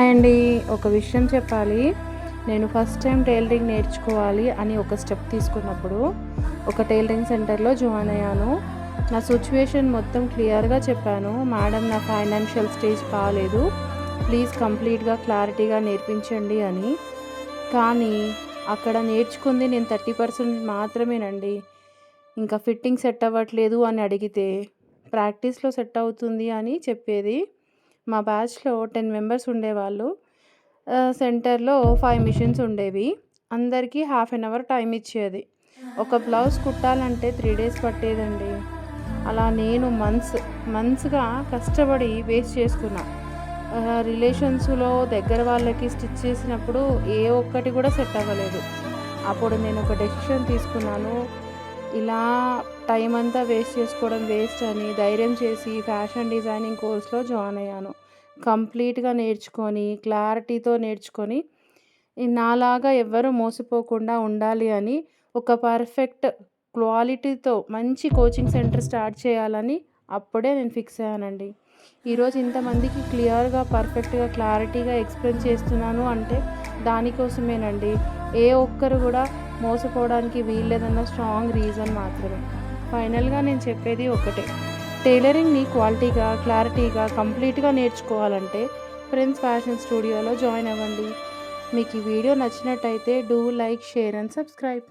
Hi అండి. ఒక విషయం చెప్పాలి. నేను ఫస్ట్ టైం టైలరింగ్ నేర్చుకోవాలి అని ఒక స్టెప్ తీసుకున్నప్పుడు ఒక టైలరింగ్ సెంటర్లో జాయిన్ అయ్యాను. నా సిచ్యువేషన్ మొత్తం క్లియర్గా చెప్పాను. మేడం, నా ఫైనాన్షియల్ స్టేజ్ బాగాలేదు, ప్లీజ్ కంప్లీట్గా క్లారిటీగా నేర్పించండి అని. కానీ అక్కడ నేర్చుకుంది నేను 30% మాత్రమేనండి. ఇంకా ఫిట్టింగ్ సెట్ అవ్వట్లేదు అని అడిగితే ప్రాక్టీస్లో సెట్ అవుతుంది అని చెప్పేది. మా బ్యాచ్లో 10 మెంబర్స్ ఉండేవాళ్ళు. సెంటర్లో 5 మిషన్స్ ఉండేవి. అందరికీ హాఫ్ అన్ అవర్ టైం ఇచ్చేది. ఒక బ్లౌజ్ కుట్టాలంటే 3 డేస్ పట్టేదండి. అలా నేను మంత్స్గా కష్టపడి వేస్ట్ చేసుకున్నా. రిలేషన్స్లో దగ్గర వాళ్ళకి స్టిచ్ చేసినప్పుడు ఏ ఒక్కటి కూడా సెట్ అవ్వలేదు. అప్పుడు నేను ఒక డెసిషన్ తీసుకున్నాను. ఇలా టైం అంతా వేస్ట్ చేసుకోవడం వేస్ట్ అని ధైర్యం చేసి ఫ్యాషన్ డిజైనింగ్ కోర్స్లో జాయిన్ అయ్యాను. కంప్లీట్గా నేర్చుకొని క్లారిటీతో నేర్చుకొని నాలాగా ఎవ్వరూ మోసపోకుండా ఉండాలి అని ఒక పర్ఫెక్ట్ క్వాలిటీతో మంచి కోచింగ్ సెంటర్ స్టార్ట్ చేయాలని అప్పుడే నేను ఫిక్స్ అయ్యానండి. ఈరోజు ఇంతమందికి క్లియర్గా పర్ఫెక్ట్గా క్లారిటీగా ఎక్స్ప్లెయిన్ చేస్తున్నాను అంటే దానికోసమేనండి. ఏ ఒక్కరు కూడా మోసపోవడానికి వీల్లేదన్న స్ట్రాంగ్ రీజన్ మాత్రమే. ఫైనల్గా నేను చెప్పేది ఒకటే, టైలరింగ్ని క్వాలిటీగా క్లారిటీగా కంప్లీట్గా నేర్చుకోవాలంటే ఫ్రెండ్స్ ఫ్యాషన్ స్టూడియోలో జాయిన్ అవ్వండి. మీకు ఈ వీడియో నచ్చినట్టయితే do like, share and subscribe.